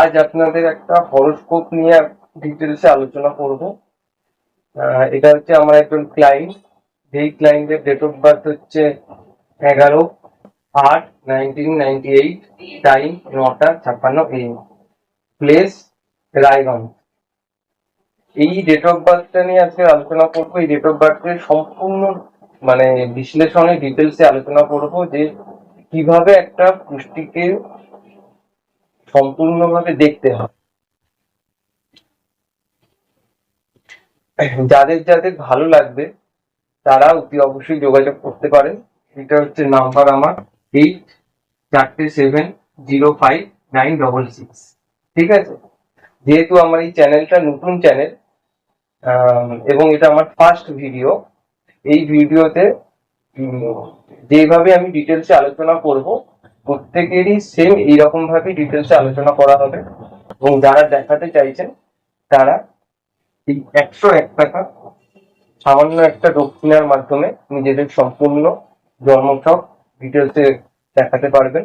আজ আপনাদের একটা হরোস্কোপ নিয়ে ডিটেলসে আলোচনা করব। এটা হচ্ছে আমার একজন ক্লায়েন্ট, যেই ক্লায়েন্টের ডেট অফ বার্থ হচ্ছে 11/8/1998, টাইম 9:56 AM, প্লেস রায়গঞ্জ। এই ডেট অফ বার্থটা নিয়ে আজকে আলোচনা করবো। এই ডেট অফ বার্থের সম্পূর্ণ মানে বিশ্লেষণে ডিটেলসে আলোচনা করব যে কিভাবে একটা পুষ্টিকে সম্পূর্ণভাবে দেখতে হয়। যাদের যাদের ভালো লাগবে তারা অতি অবশ্যই যোগাযোগ করতে পারেন। এটা হচ্ছে নাম্বার আমার 84705966। ঠিক আছে? যেহেতু আমার এই চ্যানেলটা নতুন চ্যানেল এবং এটা আমার ফার্স্ট ভিডিও, এই ভিডিওতে যেভাবে আমি ডিটেলসে আলোচনা করব প্রত্যেকেরই সেম এইরকম ভাবে ডিটেলসে আলোচনা করা হবে। এবং যারা দেখাতে চাইছেন তারা এই 101 টাকা সামান্য একটা দক্ষিণার মাধ্যমে নিজেদের সম্পূর্ণ জন্মছক ডিটেলসে দেখাতে পারবেন।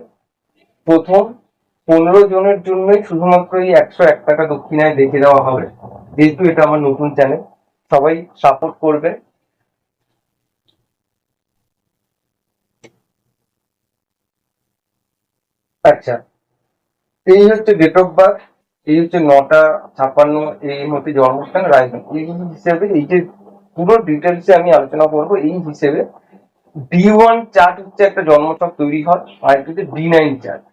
প্রথম 15 জনের জন্যই শুধুমাত্র এই 101 টাকা দক্ষিণায় দেখে দেওয়া হবে। যেহেতু এটা আমার নতুন চ্যানেল, সবাই সাপোর্ট করবে। আচ্ছা, এই হচ্ছে ডেট অফ বার্থ, এই হচ্ছে 9:56 AM হচ্ছে জন্মস্থান রায়গঞ্জ। এই হিসেবে এই যে পুরো ডিটেলসে আমি আলোচনা করবো এই হিসেবে D1 চার্ট হচ্ছে একটা জন্মছক তৈরি হয়, আর হচ্ছে D9 চার্ট।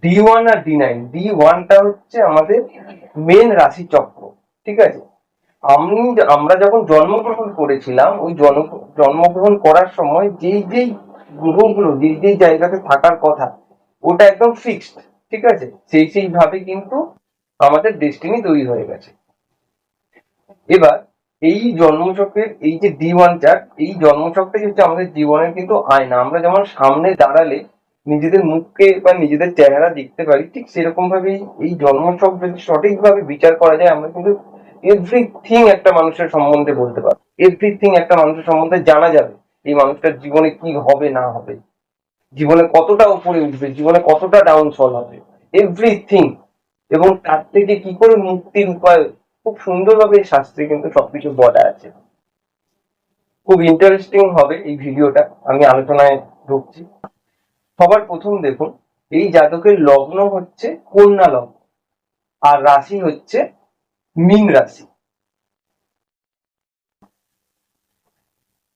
D1 আর D9, D1টা হচ্ছে আমাদের মেন রাশি চক্র। ঠিক আছে? আমরা যখন জন্মগ্রহণ করেছিলাম ওই জন্মগ্রহণ করার সময় যেই যেই গ্রহগুলো যেই যেই জায়গাতে থাকার কথা ওটা একদম ফিক্সড। ঠিক আছে? সেই ভাবে কিন্তু আমাদের ডেস্টিনি তৈরি হয়ে গেছে। এবার এই জন্মচক্রের এই যে D1 চার্ট, এই জন্মচক্রটাই হচ্ছে আমাদের জীবনের কিন্তু আয়না। আমরা যেমন সামনে দাঁড়ালে নিজেদের মুখকে বা নিজেদের চেহারা দেখতে পারি, ঠিক সেরকম ভাবে এই জন্মছক যদি সঠিকভাবে বিচার করা যায় আমরা কিন্তু এভরিথিং একটা মানুষের সম্বন্ধে বলতে পারবো। এভরিথিং একটা মানুষের সম্বন্ধে জানা যাবে। এই মানুষটার জীবনে কি হবে না হবে, জীবনে কতটা উপরে উঠবে, জীবনে কতটা ডাউনফল হবে, এভরিথিং। এবং তার থেকে কি করে মুক্তির উপায় খুব সুন্দরভাবে এই শাস্ত্রে কিন্তু সবকিছু বলা আছে। খুব ইন্টারেস্টিং হবে এই ভিডিওটা, আমি আলোচনায় ঢুকছি। সবার প্রথম দেখুন, এই জাতকের লগ্ন হচ্ছে কন্যা লগ্ন আর রাশি হচ্ছে মীন রাশি।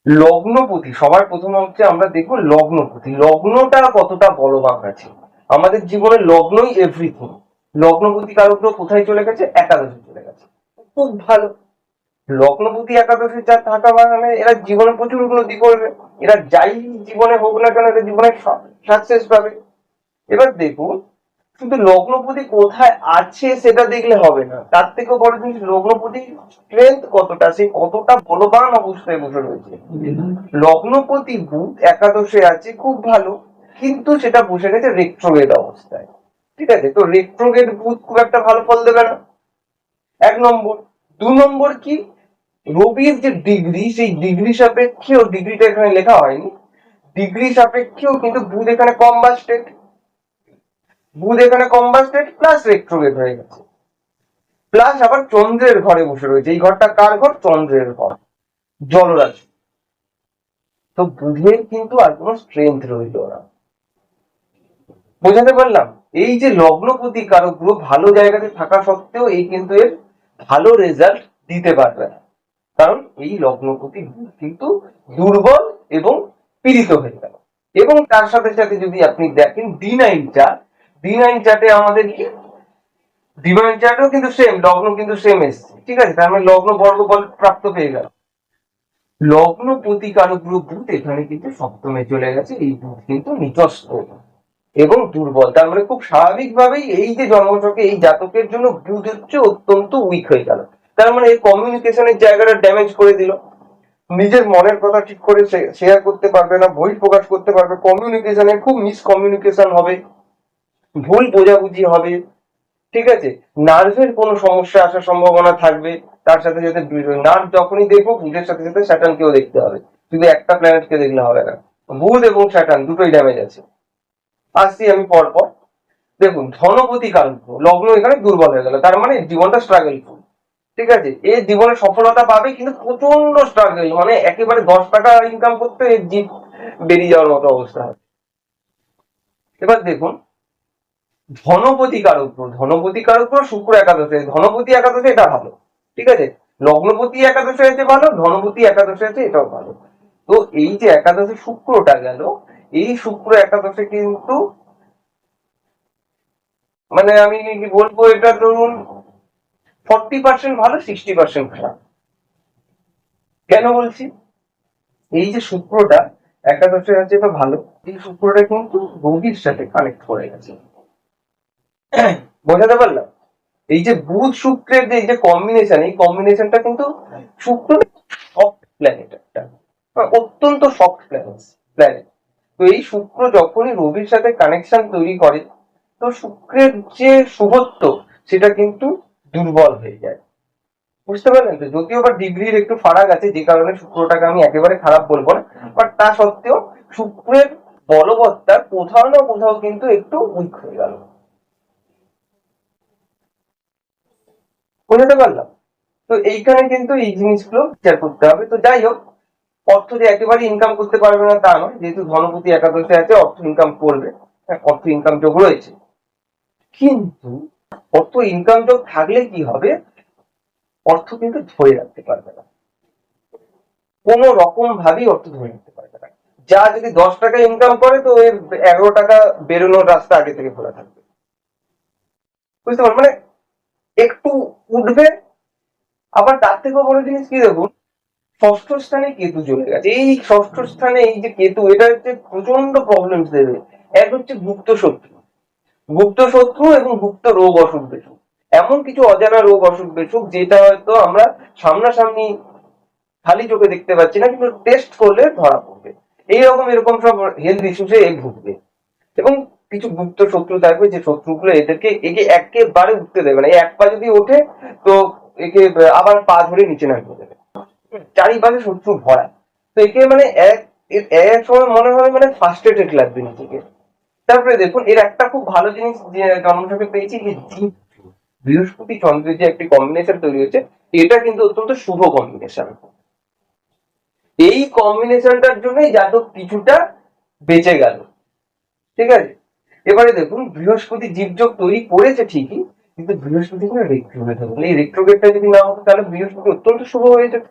লগ্নপতি সবার প্রথম হচ্ছে আমরা দেখবো লগ্নপতি, লগ্নটা কতটা বলবান আছে। আমাদের জীবনে লগ্নই এভরিথিং। লগ্নপতি কারক কোথায় চলে গেছে? একাদশে চলে গেছে। খুব ভালো। লগ্নপতি একাদশে যা থাকা মানে এরা জীবনে প্রচুর উন্নতি করবে। এরা যাই জীবনে হোক না কেন এরা জীবনে সাকসেস পাবে। এবার দেখুন, শুধু লগ্নপতি কোথায় আছে সেটা দেখলে হবে না, তার থেকেও বড় জিনিস লগ্নপতি স্ট্রেংথ কতটা, সে কতটা বলবান অবস্থায় বসে রয়েছে। লগ্নপতি বুধ একাদশে আছে, খুব ভালো, কিন্তু সেটা বসে গেছে রেট্রোগেড অবস্থায়। ঠিক আছে? তো রেট্রোগেড বুধ খুব একটা ভালো ফল দেবে না, 1 নম্বর। 2 নম্বর কি, রবির যে ডিগ্রি সেই ডিগ্রি সাপেক্ষেও, ডিগ্রিটা এখানে লেখা হয়নি, ডিগ্রি সাপেক্ষেও কিন্তু বুধ এখানে কম্বাস্টেড, বুধ এখানে কম্বাস্টেড প্লাস রেট্রোগেড হয়ে গেছে, প্লাস আবার চন্দ্রের ঘরে বসে রয়েছে। এই ঘরটা কার ঘর? চন্দ্রের ঘর, জলরাশি। তো বুধের কিন্তু আর কোনো স্ট্রেংথ রইল না। বোঝাতে পারলাম? এই যে লগ্নপতি কারক গ্রহ ভালো জায়গাতে থাকা সত্ত্বেও এই কিন্তু এর ভালো রেজাল্ট দিতে পারবে না, কারণ এই লগ্নপতি কিন্তু দুর্বল এবং পীড়িত হয়ে গেল। এবং তার সাথে সাথে যদি আপনি দেখেন D9 চার্ট, D9 চার্টে আমাদের কি, ডিভাইন চার্টও কিন্তু সেম, লগ্ন কিন্তু সেম এসছে। ঠিক আছে? তার মানে লগ্ন বর্গ বল প্রাপ্ত পেয়ে গেল। লগ্ন প্রতিকারক গ্রুপ বুধ এখানে কিন্তু সপ্তমে চলে গেছে, এই বুধ কিন্তু নিচস্ত এবং দুর্বল। তার মানে খুব স্বাভাবিকভাবেই এই যে জন্মছকে এই জাতকের জন্য বুধ হচ্ছে অত্যন্ত উইক হয়ে গেল। তার মানে এই কমিউনিকেশনের জায়গাটা ড্যামেজ করে দিল। নিজের মনের কথা ঠিক করে শেয়ার করতে পারবে না, বই প্রকাশ করতে পারবে, কমিউনিকেশনে খুব মিসকমিউনিকেশন হবে, ভুল বোঝাবুঝি হবে। ঠিক আছে? নার্ভের কোনো সমস্যা আসার সম্ভাবনা থাকবে। তার সাথে সাথে নার্ভ যখনই দেখবো বুধের সাথে সাথে স্যাটার্নকেও দেখতে হবে, শুধু একটা প্ল্যানেটকে দেখলে হবে না। বুধ এবং স্যাটার্ন দুটোই ড্যামেজ আছে। আসছি আমি পরপর। দেখুন ধনপতি কারক লগ্ন এখানে দুর্বল হয়ে গেল, তার মানে জীবনটা স্ট্রাগলফুল। ঠিক আছে, এর জীবনে সফলতা পাবে কিন্তু প্রচন্ড স্ট্রাগল, মানে একেবারে 10 টাকা ইনকাম করতে এর জিভ বেরিয়ে যাওয়ার মতো অবস্থা হয়। এবার দেখুন ধনপতি কারক গ্রহ, ধনপতি কারক গ্রহ শুক্র একাদশে, ধনপতি একাদশে এটা ভালো। ঠিক আছে, লগ্নপতি একাদশে আছে ভালো, ধনপতি একাদশে আছে এটাও ভালো। তো এই যে একাদশে শুক্রটা গেল, এই শুক্র একাদশে কিন্তু মানে আমি কি বলবো, এটা ধরুন 40% ভালো, 60% খারাপ। কেন বলছি, এই যে শুক্রটা একাদশে আছে তো ভালো, এই শুক্রটা কিন্তু রবির সাথে কানেক্ট করে গেছে। বোঝাতে পারলাম? এই যে বুধ শুক্রের যে এই যে কম্বিনেশন, এই কম্বিনেশনটা কিন্তু শুক্র সফট প্ল্যানেট একটা, অত্যন্ত সফট প্ল্যানেট। তো এই শুক্র যখনই রবির সাথে কানেকশন তৈরি করে, তো শুক্রের যে শুভত্ব সেটা কিন্তু দুর্বল হয়ে যায়। বুঝতে পারলেন তো? যদিও বা ডিগ্রির একটু ফারাক আছে, যে কারণে শুক্রটাকে আমি একেবারে খারাপ বলবো না, বাট তা সত্ত্বেও শুক্রের বলবত্তা কোথাও না কোথাও কিন্তু একটু উইক হয়ে গেল। বুঝতে পারলাম? তো এইখানে কিন্তু এই জিনিসগুলো বিচার করতে হবে। তো যাই হোক, অর্থ যে একেবারে ইনকাম করতে পারবে না তা নয়, যেহেতু ধনপতি একাদশে আছে অর্থ ইনকাম করবে। হ্যাঁ, অর্থ ইনকাম যোগ রয়েছে, কিন্তু অর্থ ইনকাম যোগ থাকলে কি হবে, অর্থ কিন্তু ধরে রাখতে পারবে না, কোনো রকম ভাবেই অর্থ ধরে রাখতে পারবে না। যা যদি 10 টাকা ইনকাম করে, তো এর 11 টাকা বেরোনোর রাস্তা আগে থেকে খোলা থাকবে। বুঝতে পারবেন? মানে একটু উঠবে। আবার তার থেকেও বড় জিনিস কি দেখুন, ষষ্ঠ স্থানে কেতু চলে গেছে। এই ষষ্ঠ স্থানে এই যে কেতু, এটা হচ্ছে প্রচন্ড প্রবলেম দেবে। এক হচ্ছে গুপ্ত শত্রু, গুপ্ত শত্রু এবং গুপ্ত রোগ অসুখ বিসুখ, এমন কিছু অজানা রোগ অসুখ বিসুখ যেটা হয়তো আমরা সামনাসামনি খালি চোখে দেখতে পাচ্ছি না, কিন্তু টেস্ট করলে ধরা পড়বে। এইরকম এরকম সব হেলথ ইস্যুসে এই ভুগবে। এবং কিছু গুপ্ত শত্রু থাকবে, যে শত্রুগুলো একে একেবারে উঠতে দেবে না। এই এক পা যদি ওঠে, তো একে আবার পা ধরে নিচে নামিয়ে দেবে। চারিপাশে শত্রু ভরা। তো একে মানে এক সময় মনে হয় মানে ফার্স্ট্রেটেড লাগবে নিজেকে। তারপরে দেখুন এর একটা খুব ভালো জিনিস যে জন্মছকে পেয়েছি, যে বৃহস্পতি চন্দ্রের যে একটি কম্বিনেশন তৈরি হয়েছে, এটা কিন্তু অত্যন্ত শুভ কম্বিনেশন। এই কম্বিনেশনটার জন্যই জাতক কিছুটা বেঁচে গেল। ঠিক আছে, এবারে দেখুন বৃহস্পতি জীবযোগ তৈরি করেছে ঠিকই, কিন্তু বৃহস্পতি কোনো রেট্রোগেট হবে না। এই রেট্রোগেটটা যদি না হতো, তাহলে বৃহস্পতি অত্যন্ত শুভ হয়ে যেত।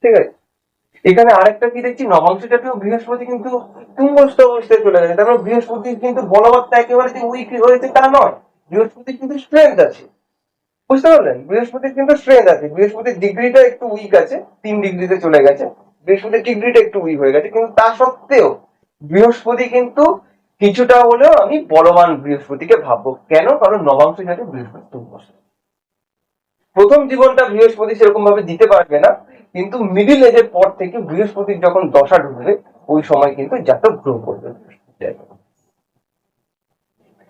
ঠিক আছে, এখানে আরেকটা কি দেখছি, নবাংশটাতেও বৃহস্পতি কিন্তু তুঙ্গস্থ অবস্থায় চলে গেছে। তারপরে বৃহস্পতির কিন্তু বলবত্তা একেবারে যে উইক হয়েছে তা নয়, বৃহস্পতির কিন্তু স্ট্রেংথ আছে। বুঝতে পারলেন? বৃহস্পতির কিন্তু স্ট্রেংথ আছে, বৃহস্পতির ডিগ্রিটা একটু উইক আছে, 3 ডিগ্রিতে চলে গেছে, বৃহস্পতির ডিগ্রিটা একটু উইক হয়ে গেছে, কিন্তু তা সত্ত্বেও বৃহস্পতি কিন্তু কিছুটা হলেও আমি বলবান বৃহস্পতিকে ভাববো। কেন? কারণ নবাংশ যাতে বৃহস্পতি তুঙ্গস্থ। প্রথম জীবনটা বৃহস্পতি সেরকম ভাবে দিতে পারবে না, কিন্তু মিডিল এজের পর থেকে বৃহস্পতির যখন দশা ঢুকবে, ওই সময় কিন্তু জাতক গ্রো করবে।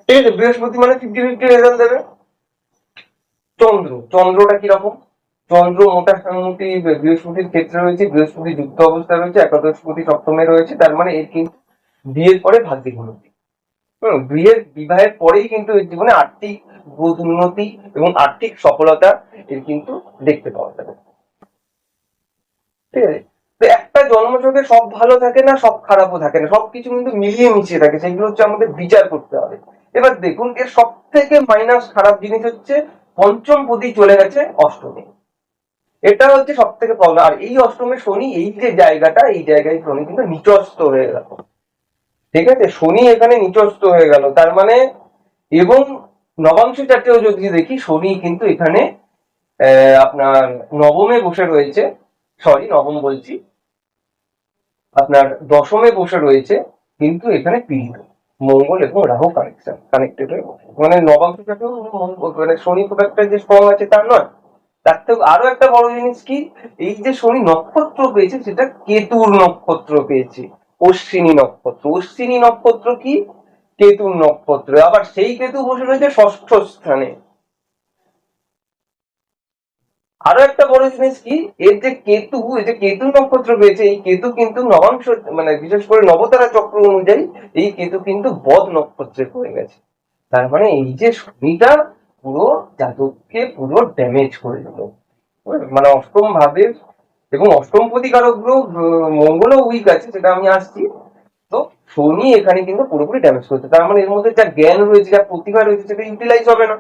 ঠিক আছে, বৃহস্পতি মানে 50-50 রেজাল্ট দেবে। চন্দ্রটা কিরকম, চন্দ্র মোটামুটি বৃহস্পতির ক্ষেত্রে রয়েছে, বৃহস্পতি যুক্ত অবস্থায় রয়েছে, একাদশপতি সপ্তমে রয়েছে, তার মানে এর কিন্তু বিয়ের পরে ভাগ্যিক উন্নতি। বিবাহের পরেই কিন্তু এর জীবনে আর্থিক গ্রোথ, উন্নতি এবং আর্থিক সফলতা এর কিন্তু দেখতে পাওয়া যাবে। ঠিক আছে, তো একটা জন্মছকে সব ভালো থাকে না, সব খারাপও থাকে না, সবকিছু কিন্তু মিলিয়ে মিশিয়ে থাকে, সেগুলো হচ্ছে আমাদের বিচার করতে হবে। এবার দেখুন এর সব থেকে মাইনাস খারাপ জিনিস হচ্ছে পঞ্চম পতি চলে গেছে অষ্টমে। এটা হচ্ছে সব থেকে প্রবলেম। আর এই অষ্টমে শনি, এই যে জায়গাটা, এই জায়গায় শনি কিন্তু নিচস্ত হয়ে গেল। ঠিক আছে, শনি এখানে নিচস্ত হয়ে গেল, তার মানে এবং নবাংশ চারটেও যদি দেখি, শনি কিন্তু এখানে আপনার নবমে বসে রয়েছে, সরি নবম বলছি, আপনার দশমে বসে রয়েছে, কিন্তু এখানে পীড়িত মঙ্গল এবং রাহু কানেক্টেড হয়ে বসে। মানে নবাংশ চারটেও মানে শনি খুব একটা যে স্ট্রং আছে তা নয়। তার থেকে আরো একটা বড় জিনিস কি, এই যে শনি নক্ষত্র পেয়েছে, সেটা কেতুর নক্ষত্র পেয়েছে, অশ্বিনী নক্ষত্র। অশ্বিনী নক্ষত্র কি, কেতুর নক্ষত্র। আবার সেই কেতু বসে রয়েছে ষষ্ঠ স্থানে। আরো একটা বড় জিনিস কি, এর যে কেতু, এই যে কেতু নক্ষত্র পেয়েছে, এই কেতু কিন্তু নবাংশ মানে বিশেষ করে নবতারা চক্র অনুযায়ী এই কেতু কিন্তু বদ নক্ষত্রে পড়ে গেছে। তার মানে এই যে শনিটা পুরো জাতককে পুরো ড্যামেজ করে দিল। মানে অষ্টম ভাবের এবং অষ্টম প্রতিকারক গ্রহ মঙ্গলও উইক আছে, সেটা আমি আসছি। তো শনি এখানে কিন্তু পুরোপুরি ড্যামেজ করছে, তার মানে এর মধ্যে যা জ্ঞান রয়েছে, যা প্রতিভা রয়েছে, সেটা ইউটিলাইজ হবে না।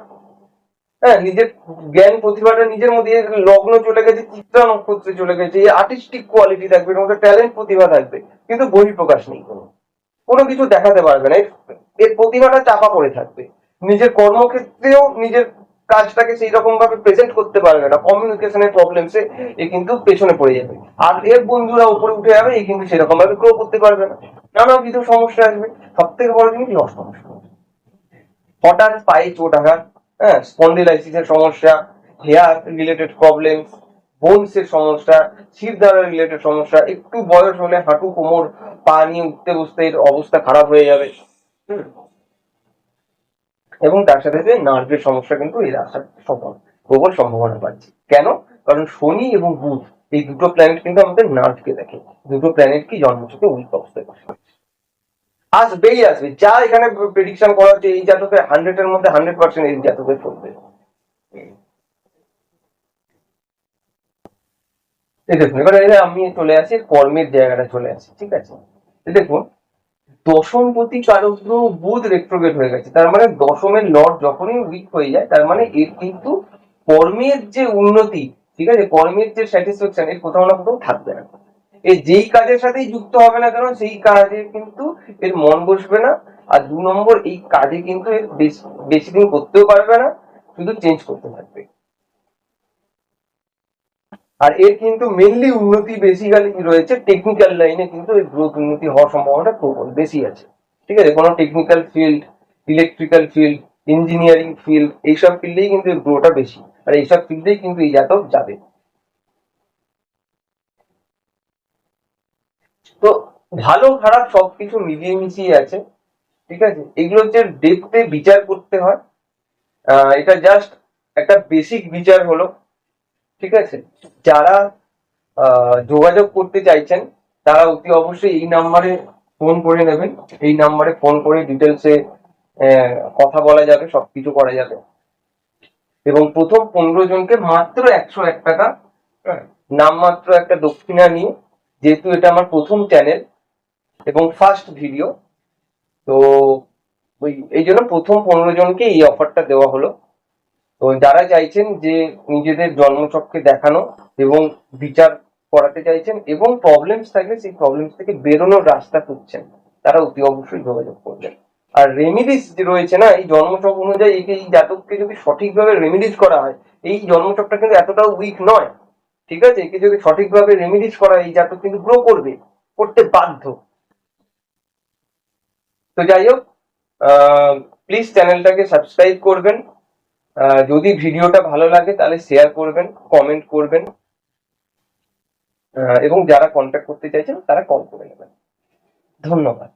হ্যাঁ, নিজের জ্ঞান প্রতিভাটা নিজের মধ্যে, লগ্ন চলে গেছে, চিত্রা নক্ষত্রে চলে গেছে, এই আর্টিস্টিক কোয়ালিটি থাকবে, এর মধ্যে ট্যালেন্ট প্রতিভা থাকবে, কিন্তু বহিঃপ্রকাশ নেই, কোনো কিছু দেখাতে পারবে না, এর প্রতিভাটা চাপা পড়ে থাকবে। নিজের কর্মক্ষেত্রেও নিজের কাজটাকে সেই রকম ভাবে প্রেজেন্ট করতে পারবে না, কমিউনিকেশনের প্রবলেমসে এ কিন্তু পেছনে পড়ে যাবে। আর এর বন্ধুরা উপরে উঠে যাবে, এ কিন্তু সেরকম ভাবে গ্রো করতে পারবে না, নানা কিছু সমস্যা আসবে। সব থেকে বড় জিনিস লস সমস্যা, হঠাৎ পায়ে চোট আঘাত, হ্যাঁ, স্পন্ডিলাইসিসের সমস্যা, হেয়ার রিলেটেড প্রবলেম, বোনসের সমস্যা, শিরদাঁড়া রিলেটেড সমস্যা, একটু বয়স হলে হাঁটু কোমর পা নিয়ে উঠতে বসতে এর অবস্থা খারাপ হয়ে যাবে। এবং তার সাথে সাথে নার্ভের সমস্যা কিন্তু এর আসার প্রবল সম্ভাবনা পাচ্ছি। কেন? কারণ শনি এবং বুধ এই দুটো প্ল্যানেট কিন্তু আমাদের নার্ভকে দেখে, দুটো প্ল্যানেট কি জন্মছকে উইক অবস্থায় বসে। আসবেই আসবে, যা এখানে প্রেডিকশন করা হচ্ছে এই জাতকের 100 এর মধ্যে 100% এই জাতকের চলবে। এই দেখুন, এবার আমি চলে আসি কর্মের জায়গাটা, চলে আসি, ঠিক আছে? দেখুন, দশমপতি কারক গ্রহ বুধ রেট্রোগেট হয়ে গেছে, তার মানে দশমের লর্ড যখনই উইক হয়ে যায়, তার মানে এর কিন্তু কর্মের যে উন্নতি, ঠিক আছে, কর্মের যে স্যাটিসফ্যাকশন, এর কোথাও না কোথাও থাকবে না। এর যেই কাজের সাথেই যুক্ত হবে না কেন, সেই কাজে কিন্তু এর মন বসবে না। আর 2 নম্বর, এই কাজে কিন্তু এর বেশি দিন করতেও পারবে না, শুধু চেঞ্জ করতে থাকবে। আর এর কিন্তু মেনলি উন্নতি বেসিক্যালি রয়েছে টেকনিক্যাল লাইনে, কিন্তু এর গ্রোথ উন্নতি হওয়ার সম্ভাবনা প্রবল বেশি আছে, ঠিক আছে? কোনো technical field, electrical field, engineering field, এইসব ফিল্ডেই কিন্তু এর গ্রোটা বেশি, আর এইসব ফিল্ডেই কিন্তু এই জাতক যাবে। তো ভালো খারাপ সবকিছু মিলিয়ে মিশিয়ে আছে, ঠিক আছে? এগুলো হচ্ছে ডেপথে বিচার করতে হয়। এটা জাস্ট একটা বেসিক বিচার হলো, ঠিক আছে? যারা যোগাযোগ করতে চাইছেন তারা অতি অবশ্যই এই নাম্বারে ফোন করে নেবেন। এই নাম্বারে ফোন করে ডিটেলসে কথা বলা যাবে, সবকিছু করা যাবে। এবং প্রথম 15 জনকে মাত্র 101 টাকা, হ্যাঁ, নামমাত্র একটা দক্ষিণা নিয়ে, যেহেতু এটা আমার প্রথম চ্যানেল এবং ফার্স্ট ভিডিও, তো ওই এই জন্য প্রথম 15 জনকে এই অফারটা দেওয়া হলো। তো যারা চাইছেন যে নিজেদের জন্মছককে দেখানো এবং বিচার করাতে চাইছেন এবং প্রবলেমস থাকলে সেই প্রবলেমস থেকে বেরোনোর রাস্তা খুঁজছেন, তারা অতি অবশ্যই যোগাযোগ করবেন। আর রেমিডিস যে রয়েছে না, এই জন্মছক অনুযায়ী এই জাতককে যদি সঠিকভাবে রেমিডিস করা হয়, এই জন্মছকটা কিন্তু এতটাও উইক নয়, ঠিক আছে? একে যদি সঠিকভাবে রেমিডিস করা হয়, এই জাতক কিন্তু গ্রো করবে, করতে বাধ্য। তো যাই হোক, প্লিজ চ্যানেলটাকে সাবস্ক্রাইব করবেন। যদি ভিডিওটা ভালো লাগে তাহলে শেয়ার করবেন, কমেন্ট করবেন, এবং যারা কন্ট্যাক্ট করতে চাইছেন তারা কল করে নেবেন। ধন্যবাদ।